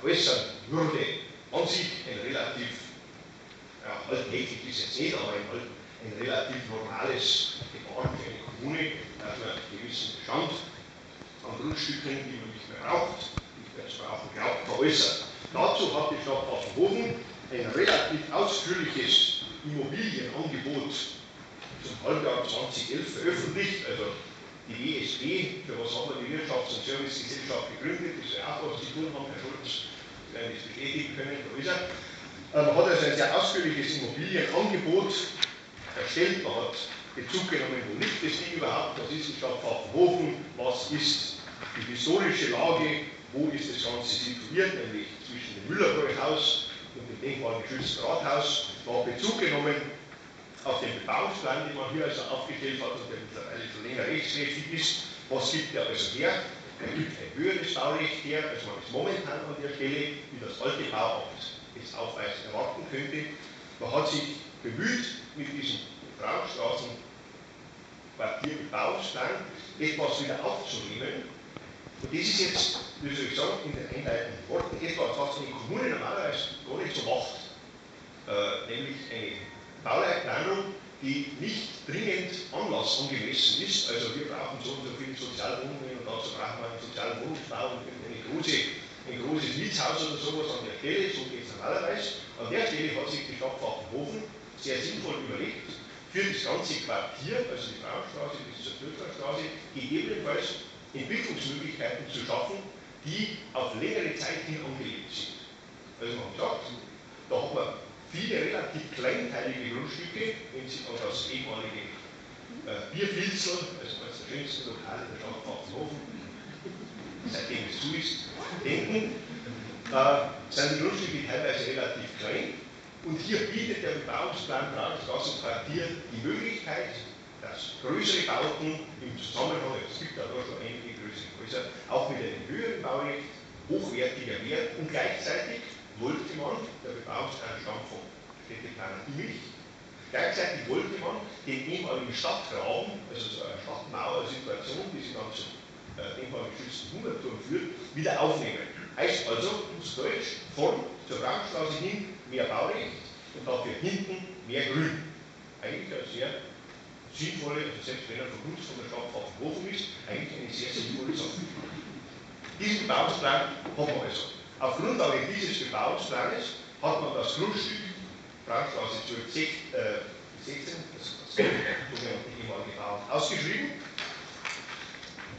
veräußern würde, an sich ein relativ, ja, alltäglich ist es nicht, aber ein relativ normales Verfahren für eine Kommune, dass man einen gewissen Bestand an Grundstücken, die man nicht mehr braucht, nicht mehr zu brauchen glaubt, veräußert. Dazu hat die Stadt Pfaffenhofen ein relativ ausführliches Immobilienangebot zum Halbjahr 2011 veröffentlicht. Also die WSB, für was haben wir die Wirtschafts- und Servicegesellschaft gegründet, das ist ja auch was zu tun haben, Herr Schulz, Sie werden das bestätigen können, da ist er. Man hat also ein sehr ausführliches Immobilienangebot erstellt, man hat Bezug genommen, wo liegt das Ding überhaupt, was ist die Stadt Pfaffenhofen, was ist die historische Lage, wo ist das Ganze situiert, nämlich zwischen dem Müllerbräuhaus und dem denkmalgeschützten Rathaus. Man hat Bezug genommen auf den Bebauungsplan, den man hier also aufgestellt hat und der mittlerweile schon länger rechtskräftig ist. Was gibt er also her? Er gibt ein höheres Baurecht her, als man es momentan an der Stelle, wie das alte Bauamt es aufweisen erwarten könnte. Man hat sich bemüht, mit diesem Frauenstraßen-Quartierbebauungsplan etwas wieder aufzunehmen. Und das ist jetzt, wie soll ich sagen, in den einleitenden Worten etwas, was eine Kommune normalerweise gar nicht so macht. Nämlich eine Bauleitplanung, die nicht dringend anlassangemessen ist. Also wir brauchen so und so viele Sozialwohnungen und dazu brauchen wir einen sozialen Wohnungsbau und ein großes Mietshaus oder sowas an der Stelle, so geht es normalerweise. An der Stelle hat sich die Stadt Pfaffenhofen sehr sinnvoll überlegt, für das ganze Quartier, also die Frauenstraße bis zur Straße, gegebenenfalls Entwicklungsmöglichkeiten zu schaffen, die auf längere Zeit hin angelegt sind. Also man sagt, da hat man viele relativ kleinteilige Grundstücke, wenn Sie an das ehemalige Bierfilzel, also eines der schönsten Lokale der Stadt Pfaffenhofen, seitdem es zu ist, denken, sind die Grundstücke teilweise relativ klein. Und hier bietet der Bebauungsplan Frauenstraßenquartier die Möglichkeit, dass größere Bauten im Zusammenhang, es gibt da schon einige größere Häuser, auch mit einem höheren Baurecht, hochwertiger Wert und gleichzeitig wollte man, der Bebauungsplan stammt vom Städteplaner Immich, gleichzeitig wollte man den ehemaligen Stadtgraben, also so eine Stadtmauer-Situation, die sich dann zum denkmalgeschützten Hungerturm führt, wieder aufnehmen. Heißt also, zu Deutsch, von zur Frauenstraße hin mehr Baurecht und dafür hinten mehr Grün. Eigentlich eine sehr sinnvolle, also selbst wenn er von uns, von der Stadt Pfaffenhofen ist, eigentlich eine sehr sinnvolle Sache. Diesen Bebauungsplan haben wir also. Auf Grundlage dieses Bebauungsplanes hat man das Grundstück Frauenstraße 1216, das sogenannte ehemalige Bau, ausgeschrieben.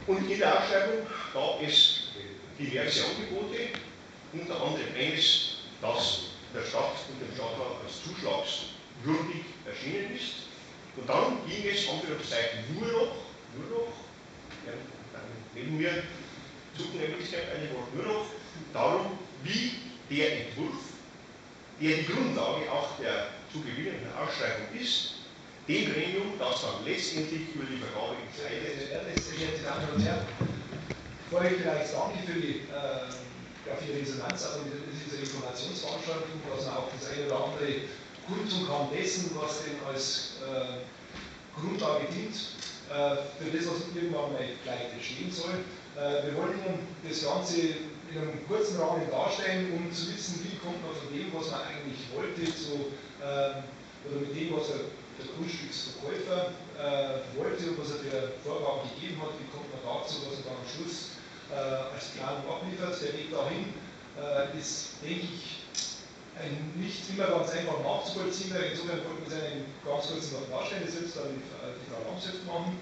Und in der Ausschreibung gab es diverse Angebote, unter anderem eines, das der Stadt und dem Stadtrat als zuschlagswürdig erschienen ist. Und dann ging es Anführungszeichen nur noch, ja, neben mir suchen nämlich ein Wort, nur noch darum, wie der Entwurf, der die Grundlage auch der zu gewinnenden Ausschreibung ist, dem Gremium, das dann letztendlich über die Vergabe entscheidet. Sehr geehrte Damen und Herren, bevor ich vielleicht danke für die Resonanz auch mit dieser Informationsveranstaltung, dass man auch das eine oder andere Kundtun kann dessen, was denn als Grundlage dient, für das, was irgendwann mal gleich entstehen soll. Wir wollen Ihnen das Ganze in einem kurzen Rahmen darstellen, um zu wissen, wie kommt man von dem, was man eigentlich wollte, oder mit dem, was der Grundstücksverkäufer wollte und was er für Vorgaben gegeben hat, wie kommt man dazu, was er dann am Schluss als Planung abliefert. Der Weg dahin ist, denke ich, nicht immer ganz einfach nachzuvollziehen. Insofern wollten wir es einen ganz kurz noch darstellen, das wird dann die Frau Lamshoff machen.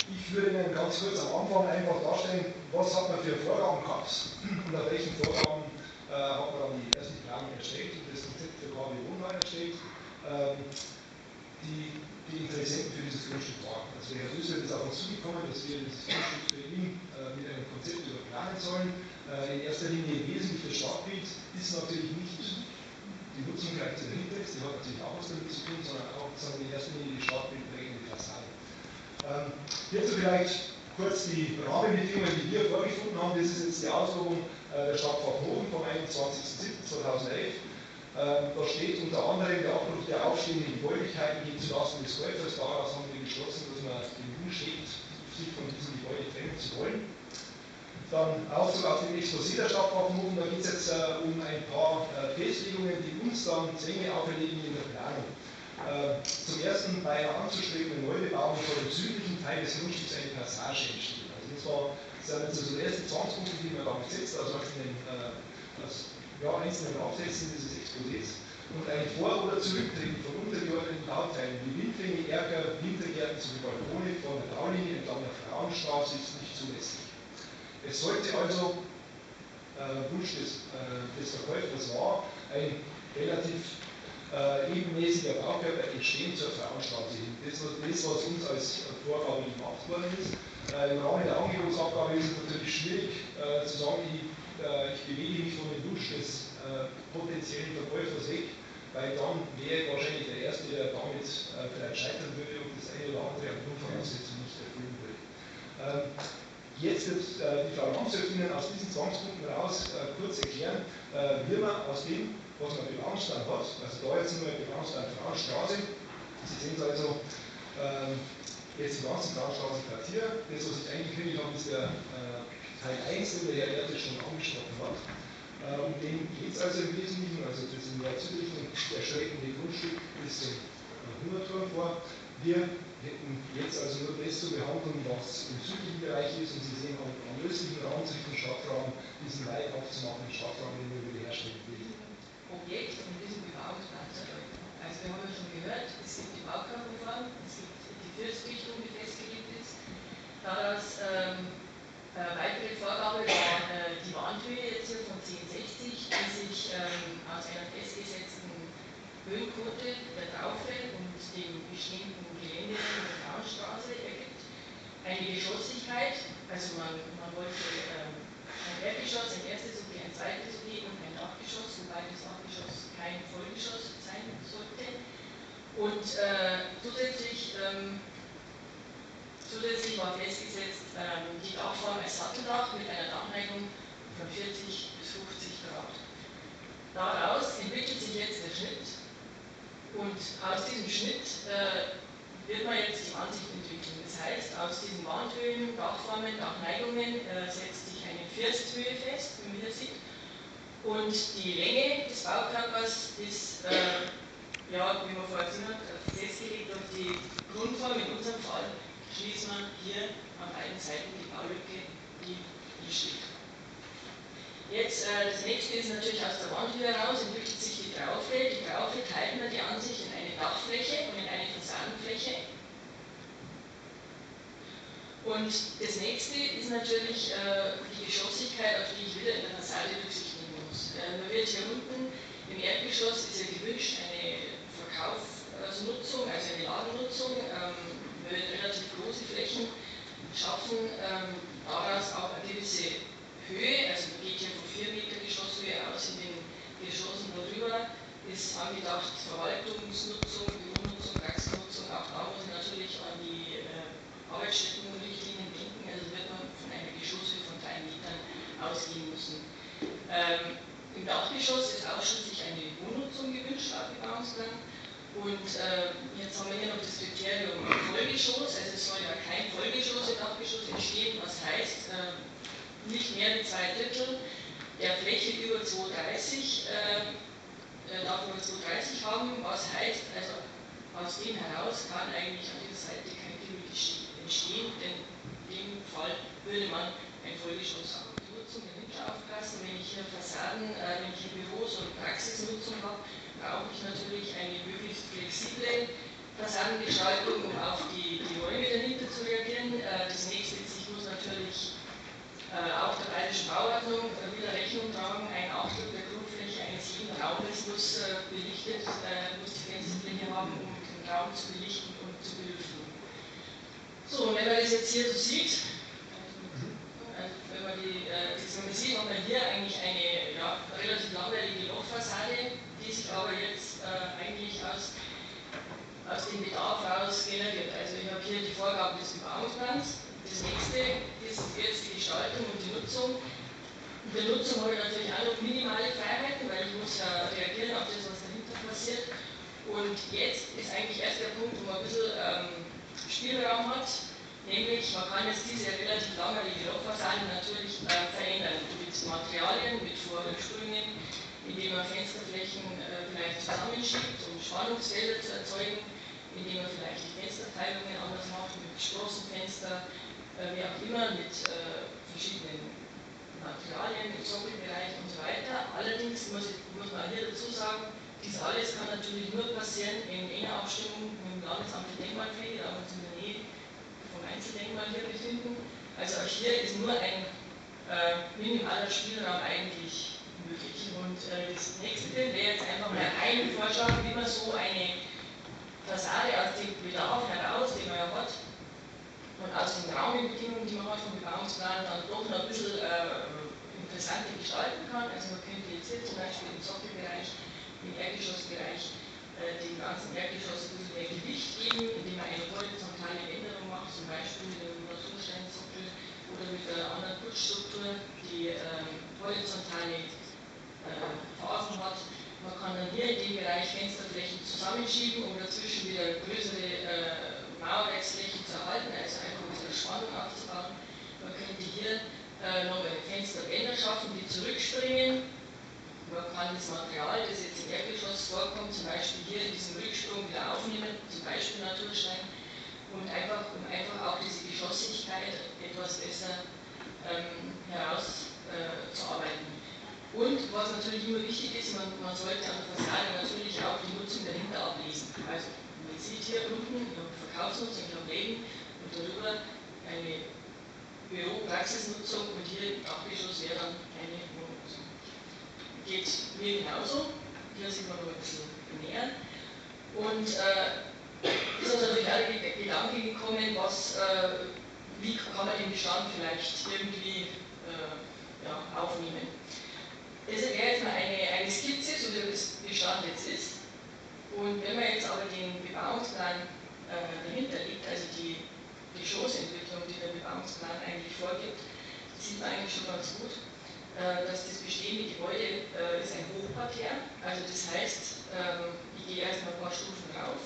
Ich würde Ihnen ganz kurz am Anfang einfach darstellen, was hat man für Vorgaben gehabt und auf welchen Vorgaben hat man dann die erste Planung erstellt und das Konzept für KB Wohnbau erstellt, die Interessenten für dieses Grundstück waren. Also der Herr Düssel ist auf uns zugekommen, dass wir dieses Grundstück für ihn mit einem Konzept überplanen sollen. In erster Linie wesentlich das Stadtbild ist natürlich nicht die Nutzung gleich zu dahinter ist, die hat natürlich auch was damit zu tun, sondern auch in erster Linie die stadtbildprägende Fassade. Hierzu vielleicht kurz die Rahmenbedingungen, die wir vorgefunden haben. Das ist jetzt die Auslobung der Stadt Pfaffenhofen vom 21.07.2011. Da steht unter anderem der Abbruch der aufstehenden Gebäudigkeiten geht zulasten des Käufers. Daraus haben wir beschlossen, dass man den Wunsch hegt, sich von diesem Gebäude trennen zu wollen. Dann Aufzug auf dem Exposé der Stadt Pfaffenhofen, da geht es jetzt um ein paar Festlegungen, die uns dann Zwänge auferlegen in der Planung. Zum ersten, bei einer anzustrebenden Neubebauung soll im südlichen Teil des Grundstücks eine Passage entstehen. Also das sind so die ersten 20 Punkte, die man da gesetzt, also aus den einzelnen Absätzen dieses Exposés. Und ein Vor- oder Zurücktreten von untergeordneten Bauteilen wie Windringe, Erker, Wintergärten sowie Balkone von der Baulinie entlang der Frauenstraße ist nicht zulässig. Es sollte also, Wunsch des Verkäufers war, ein relativ ebenmäßiger Baukörper entstehen zur Frauenstraße hin. Das, was uns als Vorgabe gemacht worden ist. Im Rahmen der Angebotsabgabe ist es natürlich schwierig zu sagen, ich bewege mich von dem Wunsch des potenziellen Verkäufers weg, weil dann wäre wahrscheinlich der Erste, der damit vielleicht scheitern würde und das eine oder andere an Grundvoraussetzungen nicht erfüllen würde. Jetzt wird die Frau Landshöftin Ihnen aus diesen 20 Punkten raus kurz erklären, wie man aus dem, was man Bebauungsstand hat, also da jetzt nur Bebauungsstand Frauenstraße, Sie sehen es also jetzt im ganzen Frauenstraßenquartier, das, was ich eingekündigt habe, ist der Teil 1, den der Herr Erdle schon angesprochen hat. Um den geht es also im Wesentlichen, also das in Nord-Süd-Richtung erstreckende Grundstück bis zum Hungerturm vor. Wir hätten jetzt also nur das zu behandeln, was im südlichen Bereich ist, und Sie sehen am östlichen Raum Richtung Stadtraum diesen weit aufzumachen, den Stadtraum, den wir wiederherstellen will. Objekt und diesem Bebauungsplan zu erläutern. Also wir haben ja schon gehört, es gibt die Baukörperform, es gibt die Fürsrichtung, die festgelegt ist. Daraus weitere Vorgabe war die Wandhöhe jetzt hier von 1060, die sich aus einer festgesetzten Höhenquote der Traufe und dem bestehenden Gelände der Frauenstraße ergibt. Eine Geschossigkeit, also man wollte ein Erdgeschoss, ein erstes sowie ein zweites sowie und ein Dachgeschoss, wobei das Dachgeschoss kein Vollgeschoss sein sollte. Und zusätzlich war festgesetzt die Dachform als Satteldach mit einer Dachneigung von 40 bis 50 Grad. Daraus entwickelt sich jetzt der Schnitt und aus diesem Schnitt wird man jetzt die Ansicht entwickeln. Das heißt, aus diesen Wandhöhen, Dachformen, Dachneigungen setzt sich eine Firsthöhe fest, wie man hier sieht. Und die Länge des Baukörpers ist, wie man vorher gesehen hat, festgelegt durch die Grundform. In unserem Fall schließen wir hier an beiden Seiten die Baulücke, die hier steht. Jetzt, das nächste ist natürlich aus der Wandhöhe heraus, entwickelt sich die Traufe. Die Traufe teilt man die Ansicht in eine Dachfläche und in eine Fassadenfläche. Und das nächste ist natürlich die Geschossigkeit, auf die ich wieder in der Fassade Rücksicht nehmen muss. Man wird hier unten im Erdgeschoss ist ja gewünscht eine Verkaufsnutzung, also eine Ladennutzung. Man wird relativ große Flächen schaffen, daraus auch eine gewisse Höhe, also man geht hier von 4 Meter Geschosshöhe aus, in den Geschossen darüber ist angedacht Verwaltungsnutzung, Büronutzung, Praxisnutzung. Auch da muss man natürlich an die Arbeitsstättenrichtlinien denken, also wird man von einer Geschosshöhe von 3 Metern ausgehen müssen. Im Dachgeschoss ist ausschließlich eine Wohnnutzung gewünscht, laut Bebauungsplan. Und jetzt haben wir hier noch das Kriterium Vollgeschoss, also es soll ja kein Vollgeschoss im Dachgeschoss entstehen, was heißt, nicht mehr wie 2/3 der Fläche über 2,30 darf über 2,30 haben, was heißt, also aus dem heraus kann eigentlich an dieser Seite kein Gebäude entstehen, denn in dem Fall würde man ein Vollgeschoss haben. Die Nutzung der Hinter aufpassen, wenn ich hier Fassaden, wenn ich hier Büros und Praxisnutzung habe, brauche ich natürlich eine möglichst flexible Fassadengestaltung, um auf die Räume dahinter zu reagieren. Das nächste ist, ich muss natürlich auch der bayerischen Bauordnung wieder Rechnung tragen. Ein Achtel der Grundfläche eines jeden Raumes muss belichtet, muss die Fensterfläche haben, um den Raum zu belichten und zu belüften. So, und wenn man das jetzt hier so sieht, wenn man sieht, hat man hier eigentlich eine relativ langweilige Lochfassade, die sich aber jetzt eigentlich aus dem Bedarf heraus generiert. Also ich habe hier die Vorgaben des Bebauungsplans. Das nächste ist jetzt die Gestaltung und die Nutzung. In der Nutzung habe ich natürlich auch noch minimale Freiheiten, weil ich muss ja reagieren auf das, was dahinter passiert. Und jetzt ist eigentlich erst der Punkt, wo man ein bisschen Spielraum hat. Nämlich, man kann jetzt diese relativ langweilige Lochfassade natürlich verändern mit Materialien, mit Vorrichtungen, indem man Fensterflächen vielleicht zusammenschiebt, um Spannungsfelder zu erzeugen, indem man vielleicht die Fensterteilungen anders macht, mit Sprossenfenster, wie auch immer, mit verschiedenen Materialien im Sockelbereich und so weiter. Allerdings muss man hier dazu sagen, dies alles kann natürlich nur passieren in enger Abstimmung mit dem Landesamt für Denkmalpflege, da wir uns in der Nähe vom Einzeldenkmal hier befinden. Also auch hier ist nur ein minimaler Spielraum eigentlich möglich. Und das nächste wäre jetzt einfach mal ein Vorschlag, wie man so eine Fassade aus dem Bedarf heraus, den man ja hat, und aus den Rahmenbedingungen, die man hat vom Bebauungsplan, dann doch noch ein bisschen interessanter gestalten kann. Also man könnte jetzt hier zum Beispiel im Sockelbereich, im Erdgeschossbereich, dem ganzen Erdgeschoss ein bisschen mehr Gewicht geben, indem man eine horizontale Änderung macht, zum Beispiel mit einem Natursteinsockel oder mit einer anderen Putzstruktur, die horizontale Phasen hat. Man kann dann hier in dem Bereich Fensterflächen zusammenschieben, um dazwischen wieder größere Mauerwerksflächen zu erhalten, also einfach ein bisschen Spannung aufzubauen. Man könnte hier nochmal Fensterbänder schaffen, die zurückspringen. Man kann das Material, das jetzt im Erdgeschoss vorkommt, zum Beispiel hier in diesem Rücksprung wieder aufnehmen, zum Beispiel Naturstein, und um einfach auch diese Geschossigkeit etwas besser herauszuarbeiten. Und was natürlich immer wichtig ist, man sollte an der Fassade natürlich auch die Nutzung dahinter ablesen. Also man sieht hier unten, ich habe Verkaufsnutzung, ich habe Läden und darüber eine Büro-Praxisnutzung und hier im Dachgeschoss wäre dann eine Wohnnutzung. Geht mir genauso, hier sieht man noch ein bisschen näher. Und ist uns natürlich auch der Gedanke gekommen, wie kann man den Bestand vielleicht irgendwie aufnehmen. Das wäre jetzt mal eine Skizze, so wie das Bestand jetzt ist. Und wenn man jetzt aber den Bebauungsplan dahinter legt, also die Geschossentwicklung, die der Bebauungsplan eigentlich vorgibt, sieht man eigentlich schon ganz gut, dass das bestehende Gebäude ist ein Hochparterre, also das heißt, ich gehe erstmal ein paar Stufen rauf,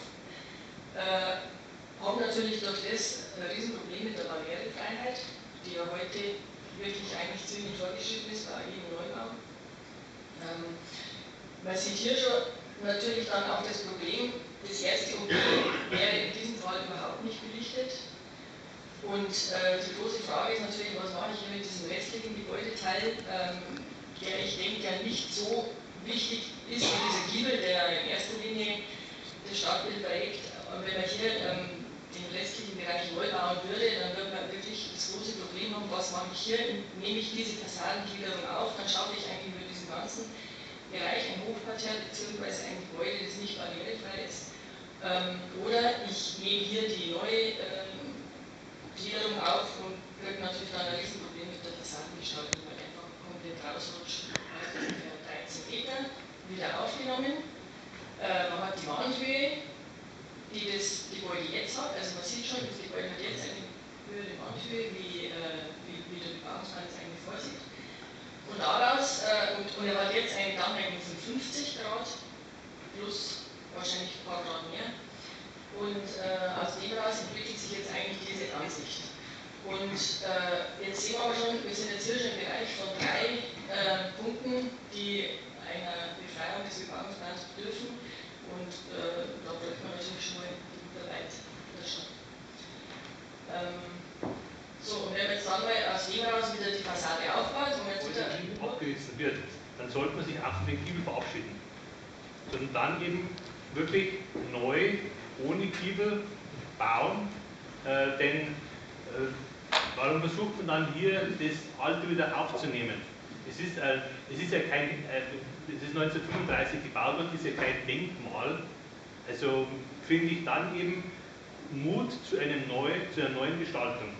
habe natürlich durch das ein Riesenproblem mit der Barrierefreiheit, die ja heute wirklich eigentlich ziemlich vorgeschrieben ist bei jedem Neubau. Man sieht hier schon natürlich dann auch das Problem, das erste Objekt wäre in diesem Fall überhaupt nicht belichtet. Und die große Frage ist natürlich, was mache ich hier mit diesem restlichen Gebäudeteil, der ich denke ja nicht so wichtig ist wie dieser Giebel, der in erster Linie das Stadtbild prägt. Und wenn man hier den restlichen Bereich neu bauen würde, dann würde man wirklich das große Problem haben, was mache ich hier, nehme ich diese Fassadengliederung auf, dann schaffe ich eigentlich über diesen ganzen Bereich ein Hochparterre bzw. ein Gebäude, das nicht barrierefrei ist. Oder ich nehme hier die neue Gliederung auf und kriege natürlich dann ein Riesenproblem mit der Fassadengestaltung, weil einfach komplett rausrutscht. Also ungefähr 13 Meter wieder aufgenommen. Man hat die Wandhöhe, die das Gebäude jetzt hat. Also man sieht schon, das Gebäude hat jetzt eine höhere Wandhöhe, wie der Bebauungsplan es eigentlich vorsieht. Und daraus, und er hat jetzt eine Dachneigung von 50 Grad plus wahrscheinlich ein paar Grad mehr. Und aus dem heraus entwickelt sich jetzt eigentlich diese Ansicht. Und jetzt sehen wir aber schon, wir sind jetzt hier schon im Bereich von 3 Punkten, die einer Befreiung des Bebauungsplans bedürfen. Und da bräuchte man natürlich schon mal die Mitarbeit der Stadt. So, und wenn man jetzt dann mal aus dem heraus wieder die Fassade aufbaut, und jetzt wieder abgerissen wird, dann sollte man sich auch von den Giebel verabschieden. Sondern dann eben wirklich neu, ohne Giebel bauen, denn warum versucht man dann hier das Alte wieder aufzunehmen? Es ist ja kein, es ist 1935 gebaut worden, ist ja kein Denkmal. Also finde ich dann eben Mut zu einer neuen Gestaltung.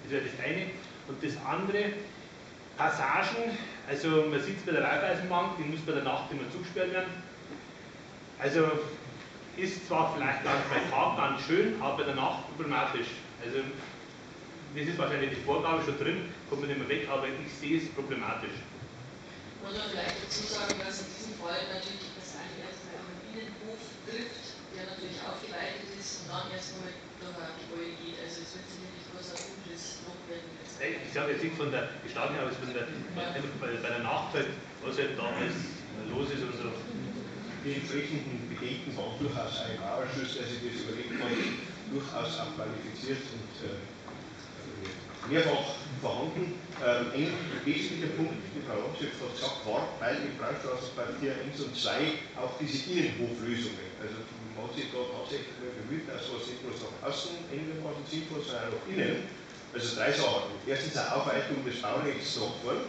Das wäre das eine. Und das andere, Passagen, also man sieht es bei der Raiffeisenbank, die muss bei der Nacht immer zugesperrt werden. Also ist zwar vielleicht bei Tag ganz schön, aber bei der Nacht problematisch. Also das ist wahrscheinlich die Vorgabe schon drin, kommt man nicht mehr weg, aber ich sehe es problematisch. Muss man vielleicht dazu sagen, dass in diesem Fall natürlich die Fassade erstmal auch im Innenhof trifft. der natürlich aufgeweitet ist und dann erstmal durch ein Gebäude geht. Also es wird sicherlich bloß ein dunkles Loch werden. Ich sage jetzt nicht von der Gestaltung, aber bei der Nachteil, was halt damals los ist und so. Die entsprechenden Bedenken waren durchaus ein Ausschuss, der sich das überlegt hat, durchaus auch qualifiziert und mehrfach vorhanden. Ein wesentlicher Punkt, die Frau Amtschef hat gesagt, war, weil im Frauenstraßenquartier 1 und 2 auch diese Innenhoflösungen, also man hat sich da tatsächlich bemüht, dass was nicht bloß nach außen einigermaßen sinnvoll, sondern auch nach innen. Also 3 Sachen. Erstens eine Aufweitung des Baurechts nach vorn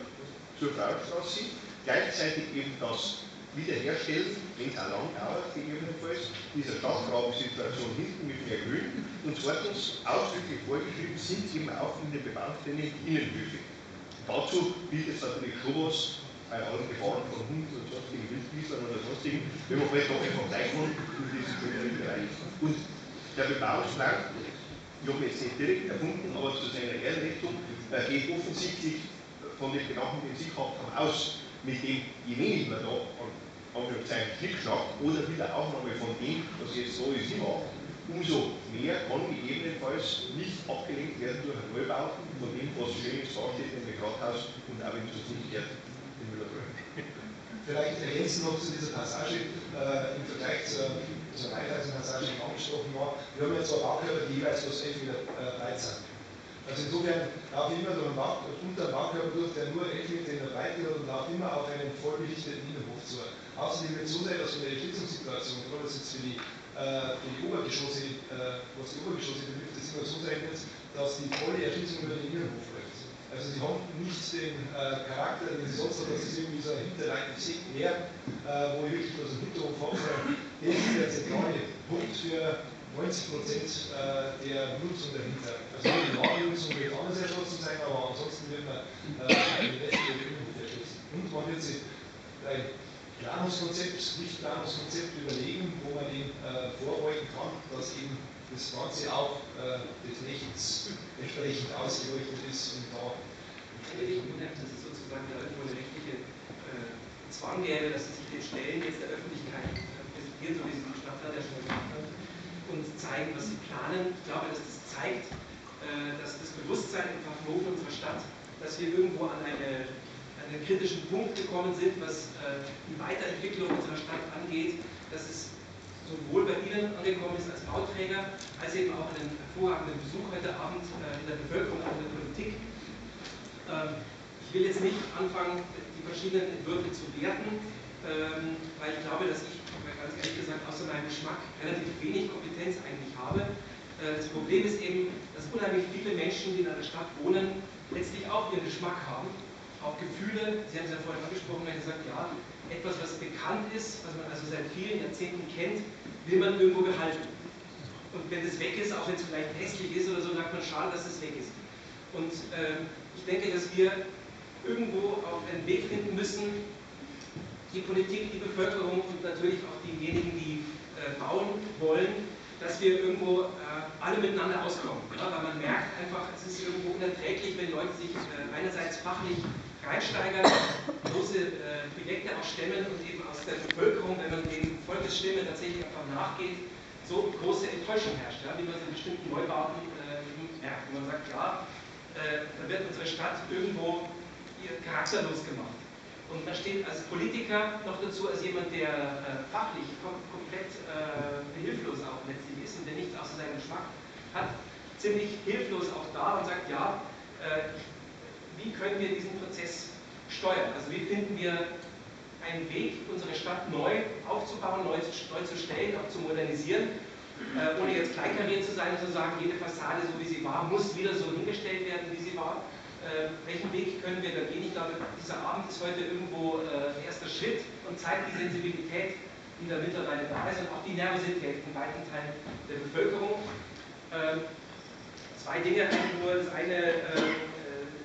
zur Frauenstraße, gleichzeitig eben das Wiederherstellen, wenn es auch lang dauert, gegebenenfalls, dieser Stadtrabensituation hinten mit mehr Grün. Und zweitens, ausdrücklich vorgeschrieben sind eben auch in den Bebauten die Innenhöfe. Dazu bietet es natürlich schon was bei allen Gefahren von Hunden und sonstigen Wildbiestern oder sonstigen, wenn man vielleicht doch einfach gleichkommt in diesen schönen Bereich. Und der Bebauungsplan, ich habe jetzt nicht direkt erfunden, aber zu seiner Errichtung geht offensichtlich von den Gedanken, die Sie gehabt haben, aus, mit dem, je weniger man da an Anführungszeichen Schnickschnack oder wieder Aufnahme von dem, was jetzt so ist, immer, umso mehr kann gegebenenfalls nicht abgelenkt werden durch einen Neubau von dem, was Schönes dasteht, nämlich Rathaus und auch wenn es uns nicht gehört, den Müller. Vielleicht ergänzen noch zu dieser Passage im Vergleich zur Reinheitspassage, die angesprochen war. Wir haben ja zwei Baukörper, die jeweils bloß 11 Meter breit sind. Also insofern laufe ich immer durch unter dem Baukörper durch, der nur 11 Meter in der Breite hat und laufe immer auf einen voll belichteten Innenhof zu. Außerdem wird es so sein, dass von der Erschließungssituation, gerade was jetzt für die Obergeschosse, was die Obergeschosse betrifft, es immer so sein wird, dass die volle Erschließung über den Innenhof läuft. Also sie haben nicht den Charakter, den sie sonst haben, dass es irgendwie so ein hinterleitliches Sekt wäre, wo ich wirklich bloß einen Hinterhof habe, sondern der ist der zentrale Punkt für 90% der Nutzung dahinter. Also die normale Nutzung wird anders erschlossen sein, aber ansonsten wird man den Rest der Innenhof erschließen. Und man wird sich ein Planungskonzept, Lichtplanungskonzept überlegen, wo man dem vorbeugen kann, dass eben das Ganze auch des Rechts entsprechend ausgeleuchtet ist und da Ich wundere, dass es sozusagen da irgendwo eine rechtliche Zwang gäbe, dass sie sich den Stellen jetzt der Öffentlichkeit präsentieren, so wie sie die Stadtrat ja schon gemacht hat, und zeigen, was sie planen. Ich glaube, dass das zeigt, dass das Bewusstsein in Pfaffenhofen unserer Stadt, dass wir irgendwo an einen kritischen Punkt gekommen sind, was die Weiterentwicklung unserer Stadt angeht, dass es sowohl bei Ihnen angekommen ist als Bauträger, als eben auch einen hervorragenden Besuch heute Abend in der Bevölkerung, auch in der Politik. Ich will jetzt nicht anfangen, die verschiedenen Entwürfe zu werten, weil ich glaube, dass ich, ganz ehrlich gesagt, außer meinem Geschmack relativ wenig Kompetenz eigentlich habe. Das Problem ist eben, dass unheimlich viele Menschen, die in einer Stadt wohnen, letztlich auch ihren Geschmack haben, auch Gefühle. Sie haben es ja vorhin angesprochen, wenn ihr sagt, ja, etwas, was bekannt ist, was man also seit vielen Jahrzehnten kennt, will man irgendwo behalten. Und wenn es weg ist, auch wenn es vielleicht hässlich ist oder so, sagt man, schade, dass es weg ist. Und ich denke, dass wir irgendwo auf einen Weg finden müssen, die Politik, die Bevölkerung und natürlich auch diejenigen, die bauen wollen, dass wir irgendwo alle miteinander auskommen. Ja? Weil man merkt einfach, es ist irgendwo unerträglich, wenn Leute sich einerseits fachlich reinsteigern, große Projekte auch stemmen und eben aus der Bevölkerung, wenn man den Volkesstimme tatsächlich einfach nachgeht, so große Enttäuschung herrscht, ja? Wie man es in bestimmten Neubauten merkt. Und man sagt, ja, da wird unsere Stadt irgendwo charakterlos gemacht. Und man steht als Politiker noch dazu, als jemand, der fachlich komplett hilflos auch letztlich ist und der nichts außer seinem Geschmack hat, ziemlich hilflos auch da und sagt, ja, wie können wir diesen Prozess steuern? Also wie finden wir einen Weg, unsere Stadt neu aufzubauen, neu zu stellen, auch zu modernisieren, ohne jetzt kleinkariert zu sein und zu sagen, jede Fassade, so wie sie war, muss wieder so hingestellt werden, wie sie war. Welchen Weg können wir da gehen? Ich glaube, dieser Abend ist heute irgendwo ein erster Schritt und zeigt die Sensibilität, die da mittlerweile da ist und auch die Nervosität in weiten Teilen der Bevölkerung. Zwei Dinge eigentlich nur. Das eine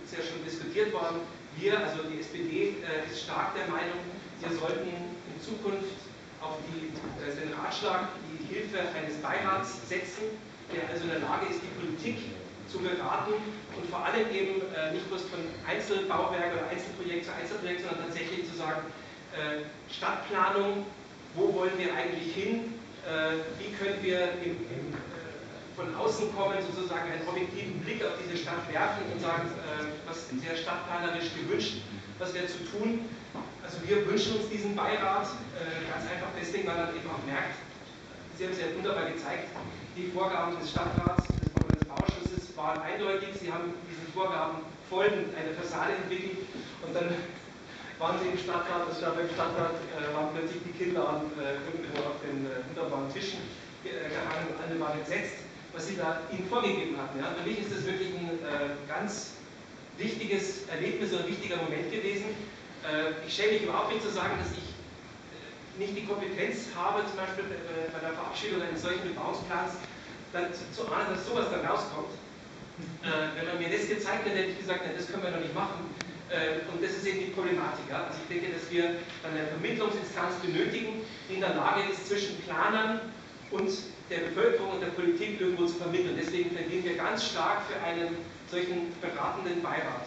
ist ja schon diskutiert worden. Wir, also die SPD, ist stark der Meinung, wir sollten in Zukunft auf den Ratschlag, die Hilfe eines Beirats setzen, der also in der Lage ist, die Politik zu beraten und vor allem eben nicht bloß von Einzelbauwerk oder Einzelprojekt zu Einzelprojekt, sondern tatsächlich zu sagen, Stadtplanung, wo wollen wir eigentlich hin, wie können wir von außen kommen, sozusagen einen objektiven Blick auf diese Stadt werfen und sagen, was wäre stadtplanerisch gewünscht, was wäre zu tun. Also wir wünschen uns diesen Beirat, ganz einfach deswegen, weil man eben auch merkt, Sie haben es ja wunderbar gezeigt, die Vorgaben des Stadtrats, des Bauausschusses waren eindeutig, Sie haben diesen Vorgaben folgend eine Fassade entwickelt und dann waren Sie im Stadtrat, also beim Stadtrat waren plötzlich die Kinder irgendwo auf den wunderbaren Tischen gehangen und alle waren entsetzt, was Sie da ihnen vorgegeben hatten. Ja? Für mich ist das wirklich ein ganz wichtiges Erlebnis oder ein wichtiger Moment gewesen. Ich schäme mich überhaupt nicht zu sagen, dass ich nicht die Kompetenz habe, zum Beispiel bei der Verabschiedung eines solchen Bebauungsplans, dann zu ahnen, dass sowas dann rauskommt. Wenn man mir das gezeigt hätte, hätte ich gesagt, nein, das können wir noch nicht machen. Und das ist eben die Problematik. Ja? Also ich denke, dass wir dann eine Vermittlungsinstanz benötigen, die in der Lage ist, zwischen Planern und der Bevölkerung und der Politik irgendwo zu vermitteln. Deswegen plädieren wir ganz stark für einen solchen beratenden Beirat,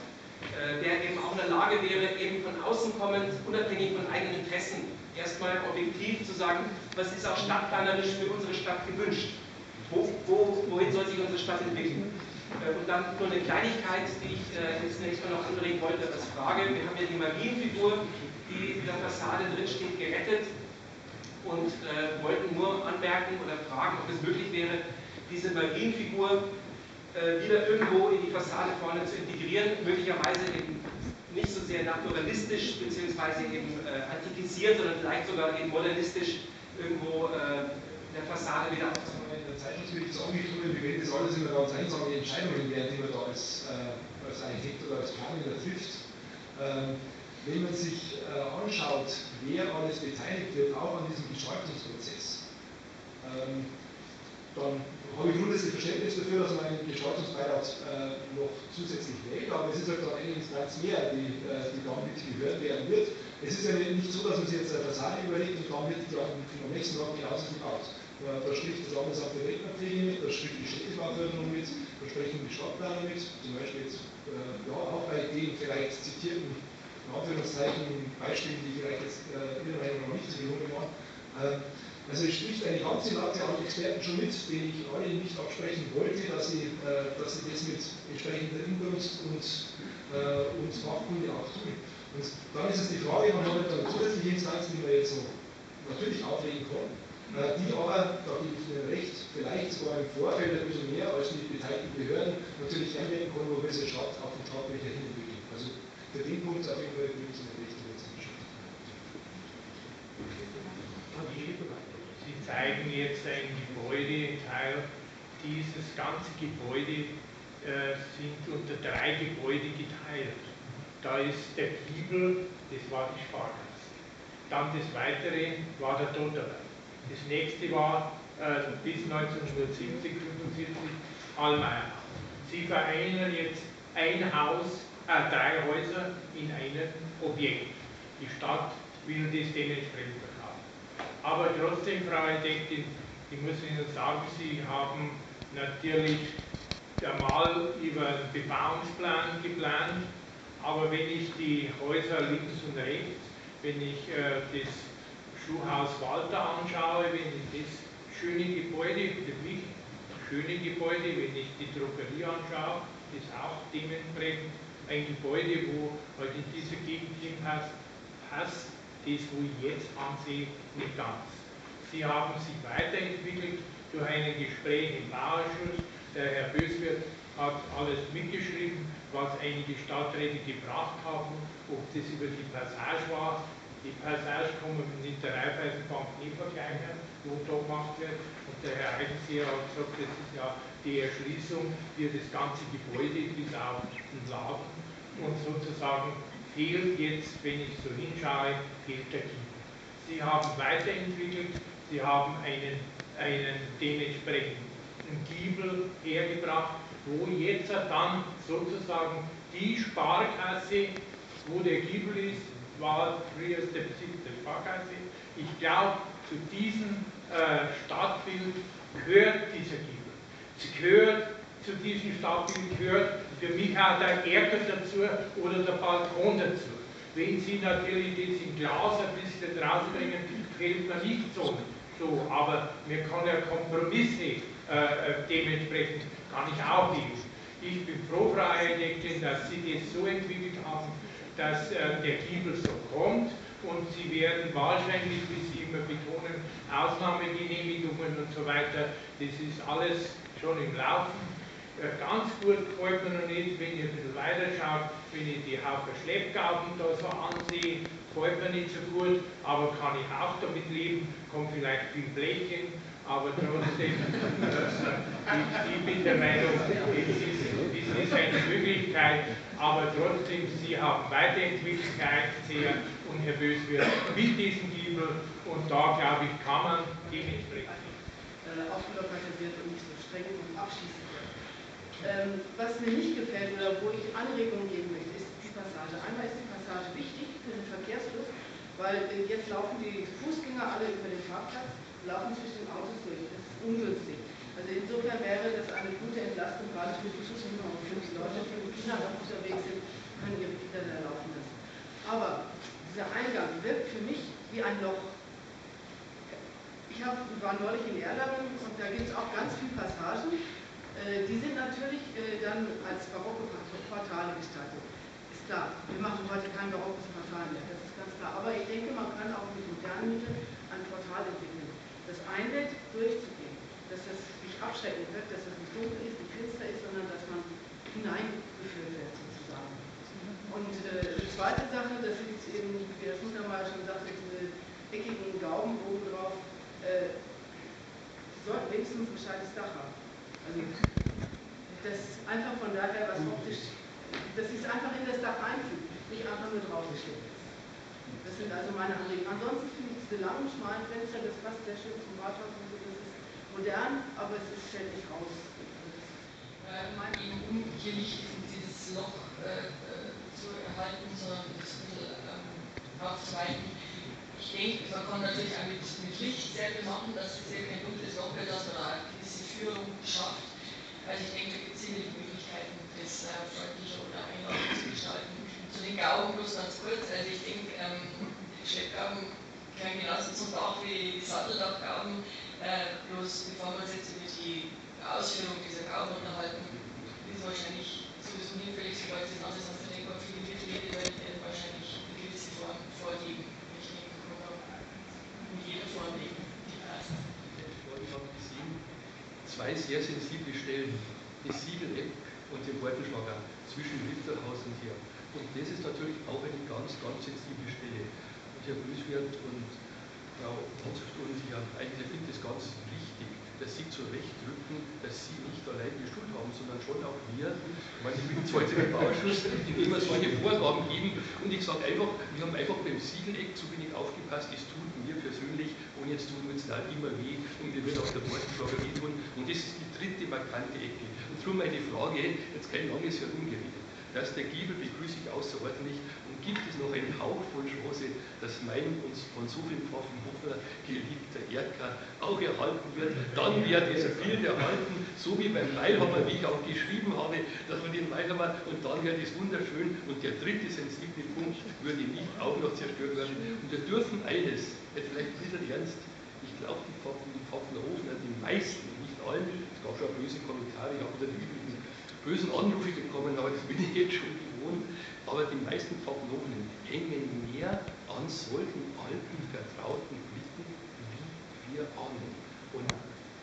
der eben auch in der Lage wäre, eben von außen kommend, unabhängig von eigenen Interessen, erstmal objektiv zu sagen, was ist auch stadtplanerisch für unsere Stadt gewünscht? Wohin soll sich unsere Stadt entwickeln? Und dann nur eine Kleinigkeit, die ich jetzt zunächst mal noch anregen wollte als Frage. Wir haben ja die Marienfigur, die in der Fassade drinsteht, gerettet. Und wollten nur anmerken oder fragen, ob es möglich wäre, diese Marienfigur wieder irgendwo in die Fassade vorne zu integrieren, möglicherweise eben nicht so sehr naturalistisch bzw. eben antikisiert, sondern vielleicht sogar eben modernistisch irgendwo der Fassade wieder aufzunehmen. In der Zeitungsbericht ist angeklungen, wir werden das alles immer ganz einsame Entscheidungen werden, die man da als Architekt oder als Planer trifft. Wenn man sich anschaut, wer alles beteiligt wird, auch an diesem Gestaltungsprozess, dann habe ich grundsätzlich Verständnis dafür, dass man einen Gestaltungsbeirat noch zusätzlich wählt, aber es ist halt dann eine Instanz mehr, die dann mit gehört werden wird. Es ist ja nicht so, dass man sich jetzt eine Fassade überlegt und dann wird die dann am nächsten Tag genauso gebaut. Da spricht das Landesamt der Denkmalpflege mit, da spricht die Städtebauförderung mit, da sprechen die Stadtplaner mit, zum Beispiel jetzt auch bei den vielleicht zitierten in Anführungszeichen Beispielen, die vielleicht jetzt Ihrer Meinung nach nicht so gelungen waren. Also es spricht eine ganze Latte an Experten schon mit, denen ich alle nicht absprechen wollte, dass sie das mit entsprechender Inbrunst und Fachkunde auch tun. Und dann ist es die Frage, man hat dann zusätzliche Instanzen, die man jetzt so natürlich auflegen kann, die aber, da gebe ich Ihnen recht, vielleicht sogar im Vorfeld ein bisschen mehr als die beteiligten Behörden natürlich einwenden kann, wo wir diese Stadt auf den Startweg dahin entwickeln. Also für den Punkt auf jeden Fall gebe ich Ihnen recht. Sie zeigen jetzt ein Gebäudeteil. Dieses ganze Gebäude sind unter 3 Gebäude geteilt. Da ist der Giebel, das war die Sparkasse. Dann das weitere war der Totterwald. Das nächste war bis 1970, 1945 Allmeier. Sie vereinen jetzt ein Haus, 3 Häuser in einem Objekt. Die Stadt will das dementsprechend verkaufen. Aber trotzdem, Frau Architektin, ich muss Ihnen sagen, Sie haben natürlich einmal über einen Bebauungsplan geplant, aber wenn ich die Häuser links und rechts, wenn ich das Schuhhaus Walter anschaue, wenn ich das schöne Gebäude, wirklich schöne Gebäude, wenn ich die Drogerie anschaue, ist auch dementsprechend ein Gebäude, wo halt in dieser Gegend hinpasst, passt das, wo ich jetzt ansehe, nicht ganz. Sie haben sich weiterentwickelt durch ein Gespräch im Bauausschuss. Der Herr Böswirt hat alles mitgeschrieben, was einige Stadträte gebracht haben, ob das über die Passage war. Die Passage kann man mit der Raiffeisenbank nie vergleichen, wo da gemacht wird. Und der Herr Eigenseher hat gesagt, das ist ja die Erschließung für das ganze Gebäude bis auf den Laden. Und sozusagen fehlt jetzt, wenn ich so hinschaue, fehlt der Giebel. Sie haben weiterentwickelt, Sie haben einen dementsprechenden Giebel hergebracht, wo jetzt dann sozusagen die Sparkasse, wo der Giebel ist, war früher der Besitz der Sparkasse. Ich glaube, zu diesem Stadtbild gehört dieser Giebel. Zu diesem Stadtbild gehört für mich auch der Erker dazu oder der Balkon dazu. Wenn Sie natürlich das im Glas ein bisschen rausbringen, fehlt mir nicht so. So, aber mir kann ja Kompromisse dementsprechend gar nicht aufnehmen. Ich bin froh, Frau Architektin, dass Sie das so entwickelt haben, dass der Giebel so kommt, und Sie werden wahrscheinlich, wie Sie immer betonen, Ausnahmegenehmigungen und so weiter, das ist alles schon im Laufen. Ganz gut gefällt mir noch nicht, wenn ihr ein bisschen weiter schaut, wenn ich die Haufen Schleppgauben da so ansehe, gefällt mir nicht so gut, aber kann ich auch damit leben, kommt vielleicht viel Blech hin, aber trotzdem, ich bin der Meinung, es ist eine Möglichkeit, aber trotzdem, Sie haben weiterentwickelt, Herr Einzeher und Herr Böswirt, mit diesem Giebel, und da, glaube ich, kann man dementsprechend aufgelockerter wird und nicht so streng und abschließend wird. Was mir nicht gefällt oder wo ich Anregungen geben möchte, ist die Passage. Einmal ist die Passage wichtig für den Verkehrsfluss, weil jetzt laufen die Fußgänger alle über den Parkplatz, laufen zwischen den Autos durch. Das ist ungünstig. Also insofern wäre das eine gute Entlastung, gerade für die Fußgänger und für die Leute, die mit Kindern auch unterwegs sind, können ihre Kinder da laufen lassen. Aber dieser Eingang wirkt für mich wie ein Loch. Ich war neulich in Erlangen und da gibt es auch ganz viele Passagen. Die sind natürlich dann als barocke Portale gestaltet. Ist klar, wir machen heute kein barockes Portal mehr, das ist ganz klar. Aber ich denke, man kann auch mit modernen Mitteln ein Portal entwickeln, das einlädt, durchzugehen. Dass das nicht abschreckend wird, dass das nicht dunkel ist, nicht finster ist, sondern dass man hineingeführt wird, sozusagen. Und die zweite Sache, das ist eben, wie der Schultermeier schon sagte, diese eckigen Gauben oben drauf, sollten wenigstens ein gescheites Dach haben. Also, das einfach von daher, was optisch, dass sich es einfach in das Dach einfügt, nicht einfach nur draufgestellt ist. Das sind also meine Anregungen. Ansonsten finde ich diese langen, schmalen Fenster, das passt sehr schön zum Rathaus, das ist modern, aber es stellt nicht raus. Man eben, um hier nicht dieses Loch zu erhalten, sondern das ein bisschen aufzuweiten. Ich denke, man kann natürlich auch mit Licht sehr viel machen, dass es hier kein dunkles Loch wird, dass man eine gewisse Führung schafft. Also ich denke, da gibt es sicherlich Möglichkeiten, das freundlicher oder einladender zu gestalten. Zu den Gauben bloß ganz kurz, also ich denke, die Schleppgauben gehören genauso zum Dach wie die Satteldachgauben, bloß bevor wir uns jetzt über die Ausführung dieser Gauben unterhalten, ist wahrscheinlich sowieso hinfällig, sobald es anders als der Denkbar für die Mitglieder, weil die werden wahrscheinlich eine gewisse Form vorgeben. Zwei sehr sensible Stellen, das Siegeleck und den Beutelschlager zwischen Richterhaus und hier. Und das ist natürlich auch eine ganz, ganz sensible Stelle. Und Herr Böswirt und Frau Hotzt und ja, eigentlich finde ich das ganz wichtig, dass Sie zurechtrücken, dass Sie nicht allein die Schuld haben, sondern schon auch wir. Ich bin zwar jetzt im Bauausschuss, in dem wir solche Vorgaben geben, und ich sage einfach, wir haben einfach beim Siegeleck zu wenig aufgepasst, es tut mir persönlich, und jetzt tun wir uns da immer weh, und wir werden auch der Beutelschlager weh tun, und das ist die dritte markante Ecke. Und darum meine Frage, jetzt kein langes Herumgerede, dass der Giebel begrüße ich außerordentlich, und gibt es noch einen Hauch von Chance, dass mein uns von so vielen Pfaffenhofener geliebter Erdker auch erhalten wird, dann wird dieser Bild erhalten, so wie beim Weilhammer, wie ich auch geschrieben habe, dass man den Weilhammer, und dann wird es wunderschön, und der dritte sensible Punkt würde nicht auch noch zerstört werden. Und wir dürfen eines, jetzt vielleicht ein bisschen ernst, ich glaube, die Pfaffenhofener, die meisten, nicht allen, es gab schon böse Kommentare, ich habe wieder die üblichen bösen Anrufe bekommen, aber das bin ich jetzt schon gewohnt, aber die meisten Pfaffenhofener hängen mehr an solchen alten, vertrauten Blicken, wie wir ahnen. Und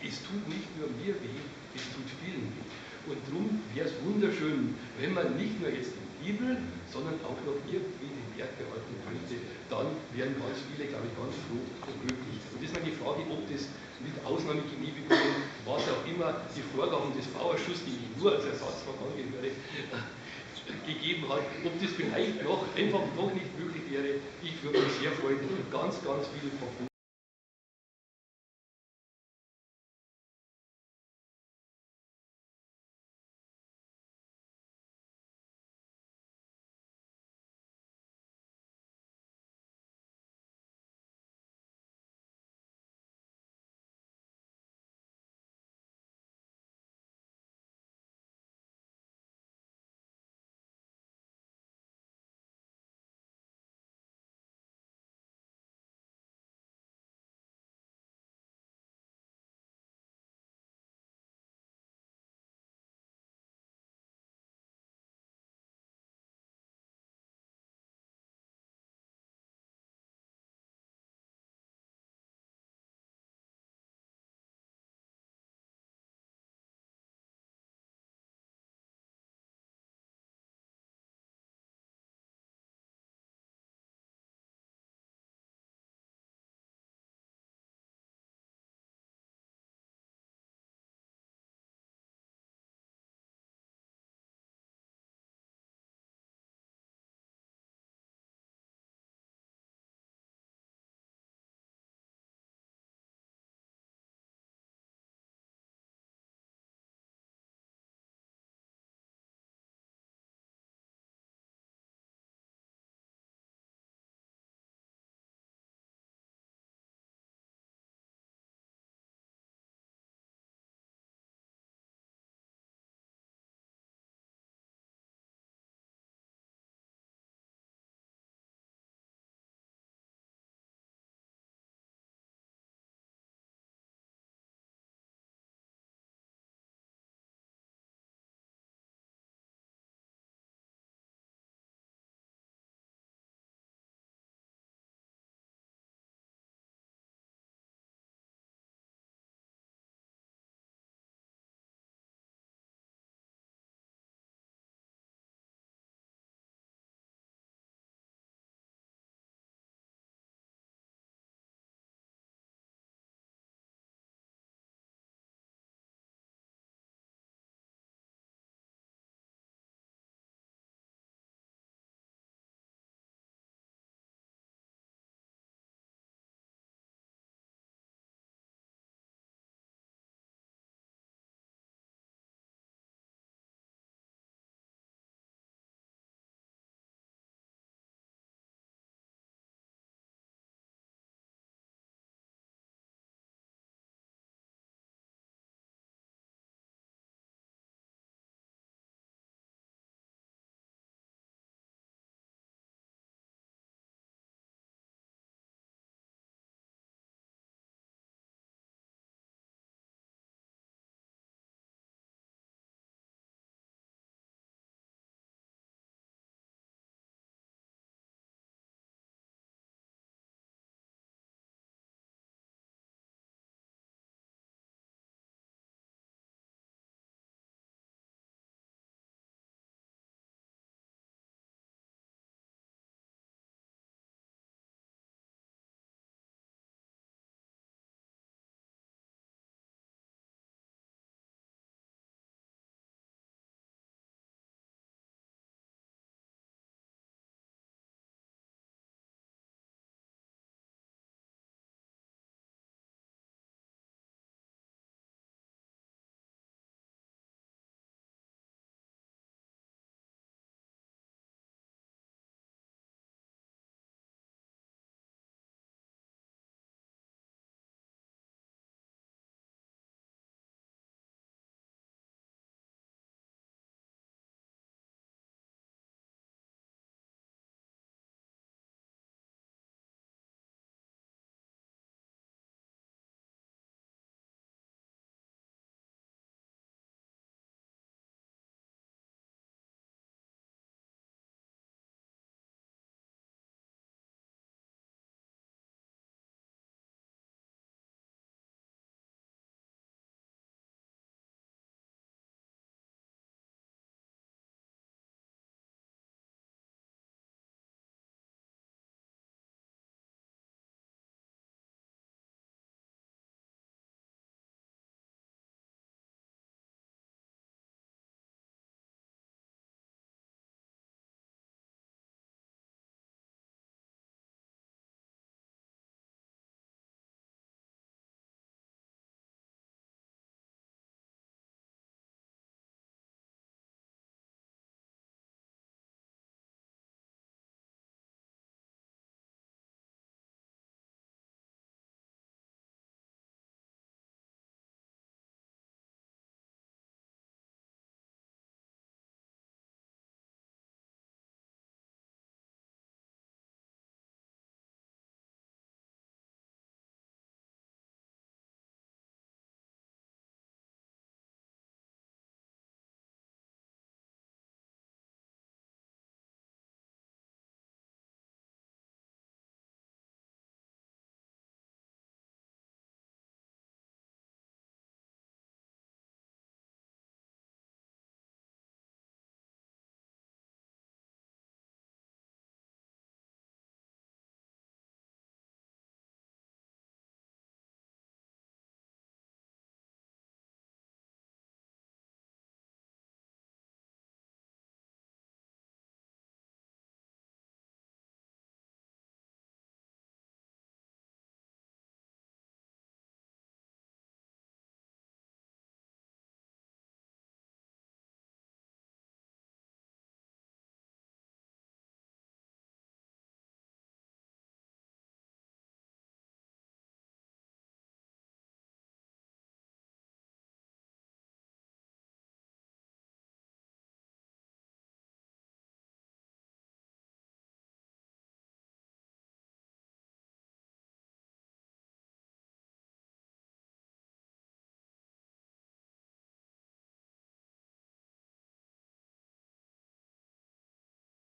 es tut nicht nur mir weh, es tut vielen weh. Und darum wäre es wunderschön, wenn man nicht nur jetzt den Giebel, sondern auch noch irgendwie den Berg behalten könnte, dann wären ganz viele, glaube ich, ganz froh und glücklich. Und das ist mal die Frage, ob das mit Ausnahmegenehmigungen, was auch immer, die Vorgaben des Bauausschusses, die ich nur als Ersatzmann angehöre, gegeben hat, ob das vielleicht noch einfach noch nicht möglich wäre. Ich würde mich sehr freuen, ganz, ganz viele